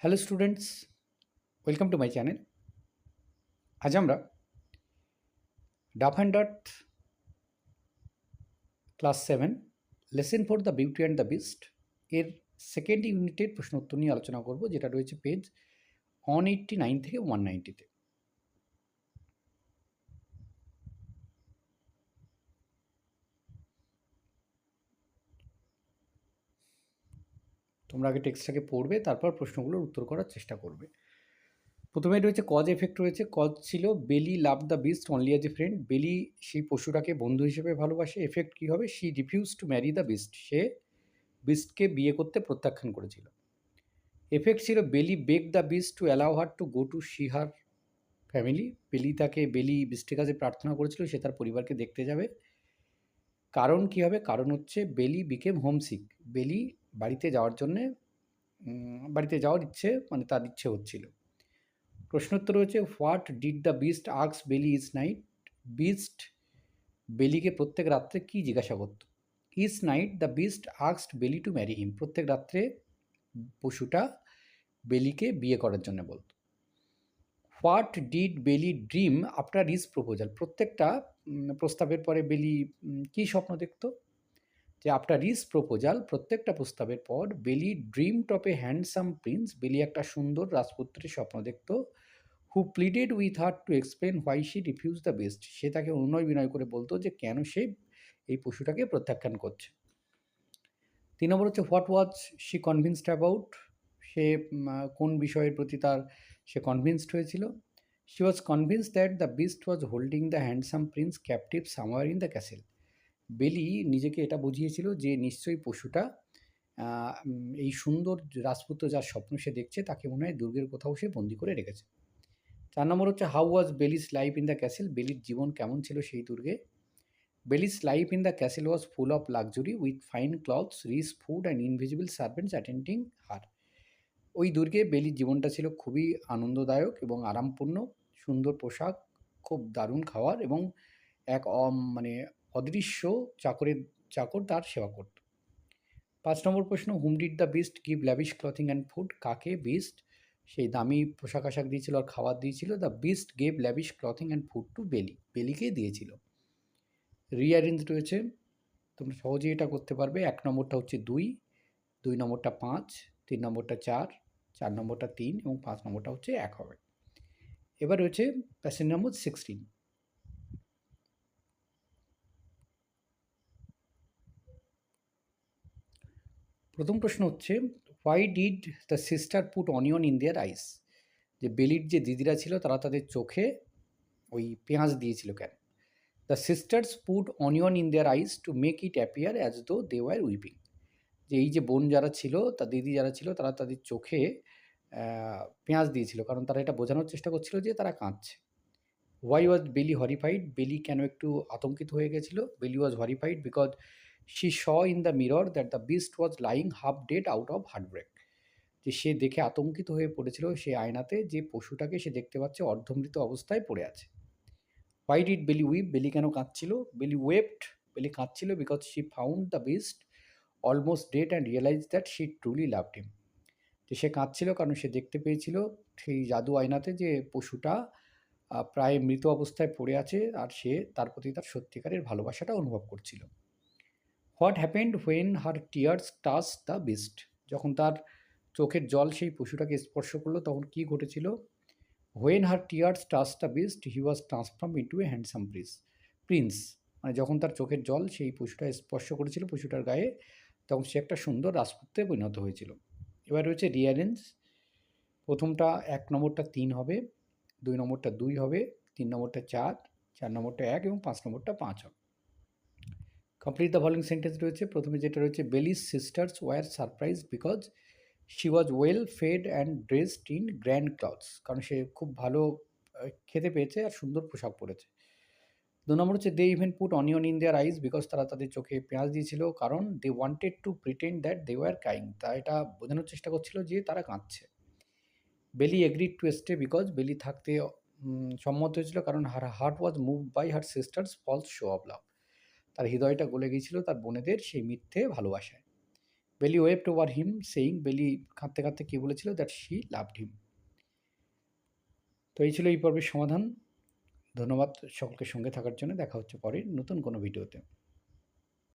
Hello students, welcome to my channel. আজ আমরা duff and darth class 7 lesson for the beauty and the beast এর second ইউনিটের প্রশ্ন উত্তর নিয়ে আলোচনা করব, যেটা রয়েছে পেজ 189 থেকে 190-তে। তোমরা আগে টেক্সটটাকে পড়বে, তারপর প্রশ্নগুলোর উত্তর করার চেষ্টা করবে। প্রথমে রয়েছে কজ, এফেক্ট রয়েছে। কজ ছিল Belle love the beast only as a friend. Belle সেই পশুটাকে বন্ধু হিসেবে ভালোবাসে। এফেক্ট কী হবে? She refuse to marry the beast, সে বিস্টকে বিয়ে করতে প্রত্যাখ্যান করেছিল। এফেক্ট ছিল Belle beg the beast to allow her to go to see her family. Belle বিস্টের কাছে প্রার্থনা করেছিল সে তার পরিবারকে দেখতে যাবে। কারণ কী হবে? কারণ হচ্ছে বেলি বিকেম হোমসিক। বেলি বাড়িতে যাওয়ার জন্যে বাড়িতে যাওয়ার ইচ্ছে, মানে তার ইচ্ছে হচ্ছিল। প্রশ্নোত্তর হচ্ছে হোয়াট ডিড দ্য বিস্ট আক্স বেলি ইজ নাইট। বিস্ট বেলিকে প্রত্যেক রাত্রে কী জিজ্ঞাসা করত? ইজ নাইট দ্য বিস্ট আক্সড বেলি টু ম্যারি হিম। প্রত্যেক রাত্রে পশুটা বেলিকে বিয়ে করার জন্য বলত। হোয়াট ডিড বেলি ড্রিম আফটার হিজ প্রপোজাল। প্রত্যেকটা প্রস্তাবের পরে বেলি কী স্বপ্ন দেখত? যে আফটার হিজ প্রপোজাল, প্রত্যেকটা প্রস্তাবের পর Belle dreamt of a handsome prince. Belle একটা সুন্দর রাজপুত্রের স্বপ্ন দেখত। Who pleaded with her to explain why she refuse the beast. সে তাকে অনুনয় বিনয় করে বলতো যে কেন সে এই পশুটাকে প্রত্যাখ্যান করছে। 3 নম্বর হচ্ছে what was she convinced about. সে কোন বিষয়ের প্রতি সে কনভিন্সড হয়েছিল? She was convinced that the beast was holding the handsome prince captive somewhere in the castle. Belle নিজেকে এটা বুঝিয়েছিল যে নিশ্চয়ই পশুটা এই সুন্দর রাজপুত্র যার স্বপ্ন সে দেখছে তাকে মনে হয় দুর্গের কোথাও সে বন্দি করে রেখেছে। 4 নম্বর হচ্ছে how was Belle's life in the castle. বেলির জীবন কেমন ছিল সেই দুর্গে? Belle's life in the castle was full of luxury with fine clothes, rich food and invisible servants attending her. ওই দুর্গে বেলির জীবনটা ছিল খুবই আনন্দদায়ক এবং আরামপূর্ণ। সুন্দর পোশাক, খুব দারুণ খাওয়ার এবং এক মানে অদৃশ্য চাকর তার সেবা করত। 5 নম্বর প্রশ্ন whom did the beast give lavish clothing and food. কাকে বিস্ট সেই দামি পোশাক আশাক দিয়েছিল আর খাবার দিয়েছিল? The beast gave lavish clothing and food to Belle. বেলিকে দিয়েছিল। রিঅ্যারেঞ্জ রয়েছে, তোমরা সহজেই এটা করতে পারবে। 1 নম্বরটা হচ্ছে 2, 2 নম্বরটা 5, 3 নম্বরটা 4, 4 নম্বরটা 3 এবং 5 নম্বরটা হচ্ছে 1 হবে। এবার রয়েছে প্যাসেজ নম্বর 16। প্রথম প্রশ্ন হচ্ছে why did the sister put onion in their eyes. যে বেলির যে দিদিরা ছিল তারা তাদের চোখে ওই পেঁয়াজ দিয়েছিল কেন? The sisters put onion in their eyes to make it appear as though they war whipping. যে এই যে বোন যারা ছিল, তার দিদি যারা ছিল, তারা তাদের চোখে পেঁয়াজ দিয়েছিল কারণ তারা এটা বোঝানোর চেষ্টা করছিল যে তারা কাঁদছে। হোয়াই ওয়াজ বেলি হরিফাইড। বেলি কেন একটু আতঙ্কিত হয়ে গেছিল? Belle was horrified because she saw in the mirror that the beast was lying half dead out of heartbreak. যে সে দেখে আতঙ্কিত হয়ে পড়েছিল সে আয়নাতে যে পশুটাকে সে দেখতে পাচ্ছে অর্ধমৃত অবস্থায় পড়ে আছে। Why did Belle weep. Belle কেন কাঁদছিল? বেলি ওয়েপ্ট, বেলি কাঁদছিল because she found the beast almost dead and realise that she truly loved him. যে সে কাঁদছিল কারণ সে দেখতে পেয়েছিল সেই জাদু আয়নাতে যে পশুটা প্রায় মৃত অবস্থায় পড়ে আছে আর সে তার প্রতি তার সত্যিকারের ভালোবাসাটা অনুভব করছিল। What happened when her tears touch the beast. যখন তার চোখের জল সেই পশুটাকে স্পর্শ করলো তখন কি ঘটেছিল? When her tears touch the beast he was transform into A handsome Prince. মানে যখন তার চোখের জল সেই পশুটা স্পর্শ করেছিল পশুটার গায়ে, তখন সে একটা সুন্দর রাজপুত্রে পরিণত হয়েছিল। এবার রয়েছে রিঅ্যারেঞ্জ। প্রথমটা 1 নম্বরটা 3 হবে, 2 নম্বরটা 2 হবে, 3 নম্বরটা 4, 4 নম্বরটা 1 এবং 5 নম্বরটা 5 হবে। কমপ্লিট দ্য ফলোইং সেন্টেন্স রয়েছে। প্রথমে যেটা রয়েছে Belle's sisters were surprise because she was well fed and dressed in grand clothes. কারণ সে খুব ভালো খেতে পেয়েছে আর সুন্দর পোশাক পরেছে। 2 নম্বর হচ্ছে they even put onion in their eyes because তারা তাদের চোখে পেঁয়াজ দিয়েছিল কারণ they wanted to pretend that they were crying. তা এটা বোঝানোর চেষ্টা করছিল যে তারা কাঁদছে। বেলি এগ্রিড টু স্টে বিকজ বেলি থাকতে সম্মত হয়েছিল কারণ her heart was moved by her sisters false show of love. তার হৃদয়টা গলে গিয়েছিল তার বোনেদের সেই মিথ্যে ভালোবাসায়। বেলি ওয়েপড ওভার হিম সেইং, বেলি কাঁদতে কাঁদতে কী বলেছিল? That she loved him. তো এই ছিল এই পর্বের সমাধান। ধন্যবাদ সকলকে সঙ্গে থাকার জন্য। দেখা হচ্ছে পরে নতুন কোনো ভিডিওতে।